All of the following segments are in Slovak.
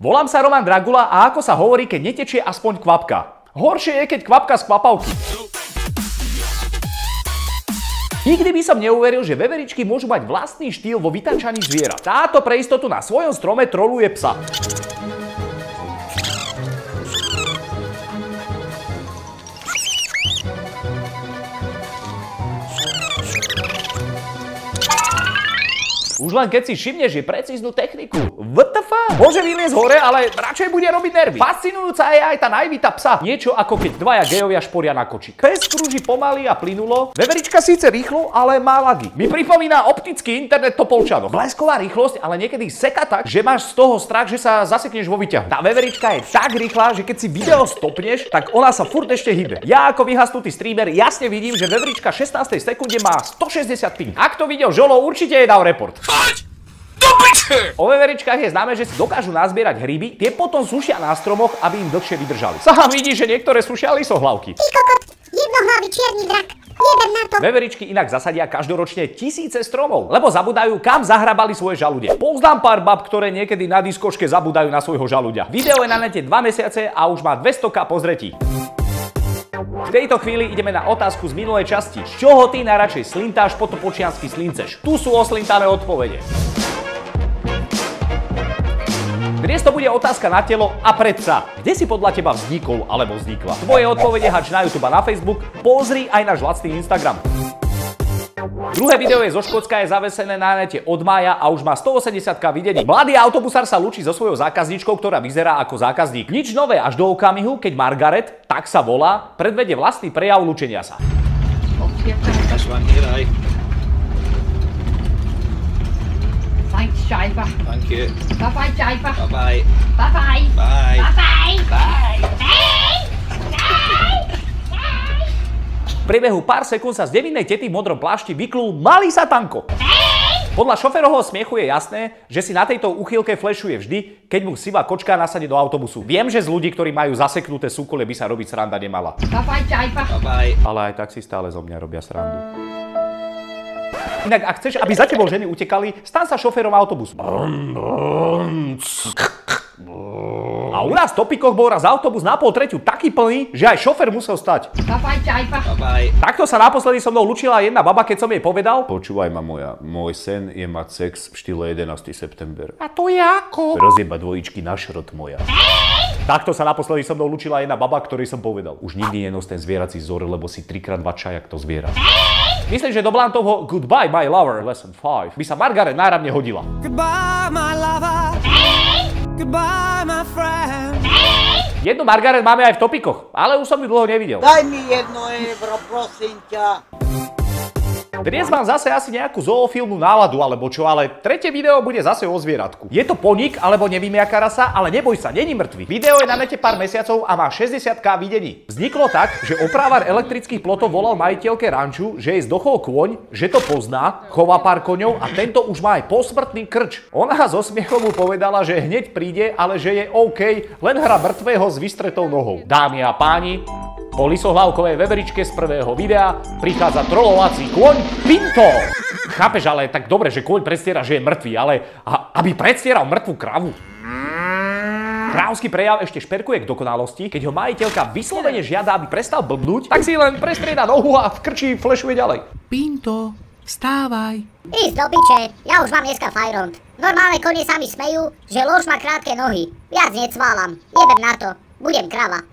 Volám sa Roman Dragula a ako sa hovorí, keď netečie aspoň kvapka. Horšie je, keď kvapka z kvapavky. Nikdy by som neuveril, že veveričky môžu mať vlastný štýl vo vytančaní zvierat. Táto pre istotu na svojom strome troluje psa. Už len keď si všimneš, že precíznu techniku. What the fuck? Môže vyliezť hore, ale radšej bude robiť nervy. Fascinujúca je aj tá naivita psa. Niečo ako keď dvaja gejovia šporia na kočík. Pes krúži pomaly a plynulo. Veverička síce rýchlo, ale má lagy. Mi pripomína optický internet Topolčanov. Blesková rýchlosť, ale niekedy seka tak, že máš z toho strach, že sa zasekneš vo výťahu. Tá veverička je tak rýchla, že keď si video stopneš, tak ona sa furt ešte hýbe. Ja ako vyhasnutý streamer jasne vidím, že veverička 16. sekunde má 160 ping. Ak to videl Žolo, určite jej dal report. O veveričkách je známe, že si dokážu nazbierať hryby, tie potom sušia na stromoch, aby im dlhšie vydržali. Sám vidíš, že niektoré sušia lisohlavky. Ty kokot, jednohlavý čierny drak. Jebem na to. Veveričky inak zasadia každoročne tisíce stromov, lebo zabudajú, kam zahrabali svoje žalude. Poznám pár bab, ktoré niekedy na diskoške zabudajú na svojho žaludia. Video je na nete 2 mesiace a už má 200k pozretí. V tejto chvíli ideme na otázku z minulej časti. Z čoho ty najradšej slintáš, potopočiansky slinceš? Tu sú oslintané odpovede. Dnes to bude otázka na telo a pred psa. Kde si podľa teba vznikol alebo vznikla? Tvoje odpovede hač na YouTube a na Facebook, pozri aj náš lacný Instagram. Druhé video je zo Škótska, je zavesené na nete od mája a už má 180k videní. Mladý autobusár sa lúči so svojou zákazníčkou, ktorá vyzerá ako zákazník. Nič nové až do okamihu, keď Margaret, tak sa volá, predvedie vlastný prejav lúčenia sa. Thanks, Jiver. Thank you. Bye-bye, Jiver. Bye-bye. Bye-bye. Bye. Bye-bye. Bye. V priebehu pár sekúnd sa z nevinnej tety v modrom plášti vyklul malý satanko. Podľa šoférovho smiechu je jasné, že si na tejto uchýlke flešuje vždy, keď mu sivá kočka nasadne do autobusu. Viem, že z ľudí, ktorí majú zaseknuté súkole, by sa robiť sranda nemala. Bye-bye, Jiver. Bye-bye. Ale aj tak si stále zo mňa robia srandu. Inak, ak chceš, aby za tebou ženy utekali, stan sa šoférom autobusu. A u nás v Topikoch bol raz autobus na 2:30 taký plný, že aj šofér musel stať. Bye-bye, Jiver. Bye-bye. Takto sa naposledy so mnou lúčila jedna baba, keď som jej povedal: Počúvaj ma moja, môj sen je mať sex v štýle 11. september. A to je ako? Rozjeba dvojičky na šrot moja. Takto sa naposledy so mnou lúčila jedna baba, ktorej som povedal: Už nikdy nenos ten zvierací vzor, lebo si 3x2 čajak to zviera. Myslím, že do Blantovho Goodbye my lover, lesson 5 by sa Margaret náramne hodila. Goodbye, my lover. Goodbye, my friend. Jednu Margaret máme aj v Topikoch, ale už som ju dlho nevidel. Daj mi 1 euro, prosím ťa. Dnes mám zase asi nejakú zoofilmnú náladu alebo čo, ale tretie video bude zase o zvieratku. Je to poník alebo neviem jaká rasa, ale neboj sa, není mŕtvy. Video je na nete pár mesiacov a má 60k videní. Vzniklo tak, že oprávar elektrických plotov volal majiteľke ranču, že jej zdochol kôň, že to pozná, chová pár koňov a tento už má aj posmrtný krč. Ona so smiechom mu povedala, že hneď príde, ale že je OK, len hra mŕtvého s vystretou nohou. Dámy a páni, po lisohlavkovej veveričke z prvého videa prichádza trolovací kôň Pinto. Chápeš, ale tak dobre, že kôň predstiera, že je mŕtvý, ale aby predstieral mŕtvú kravu. Krávsky prejav ešte šperkuje k dokonalosti, keď ho majiteľka vyslovene žiada, aby prestal blbnúť, tak si len prestrieda nohu a v krči flešuje ďalej. Pinto, vstávaj. Ísť do piče, ja už mám dneska fajront. Normálne kone sa mi smejú, že lož má krátke nohy. Viac necválam, jebem na to, budem krava.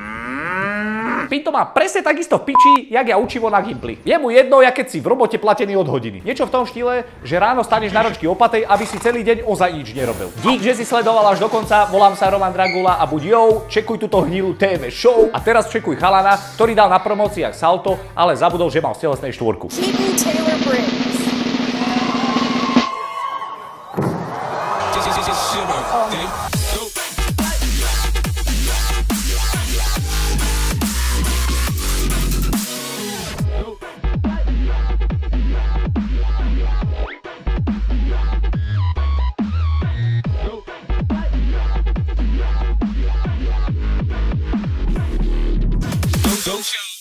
Pinto má presne takisto v piči, jak ja učivo na Gimply. Je mu jedno, ja keď si v robote platený od hodiny. Niečo v tom štýle, že ráno staneš na ročky opatej, aby si celý deň ozaj nič nerobil. Dík, že si sledoval až do konca, volám sa Roman Dragula a buď čekuj túto hnilú TV show a teraz čekuj chalana, ktorý dal na promóciách salto, ale zabudol, že mal v telesnej štvorku. Taylor Britt.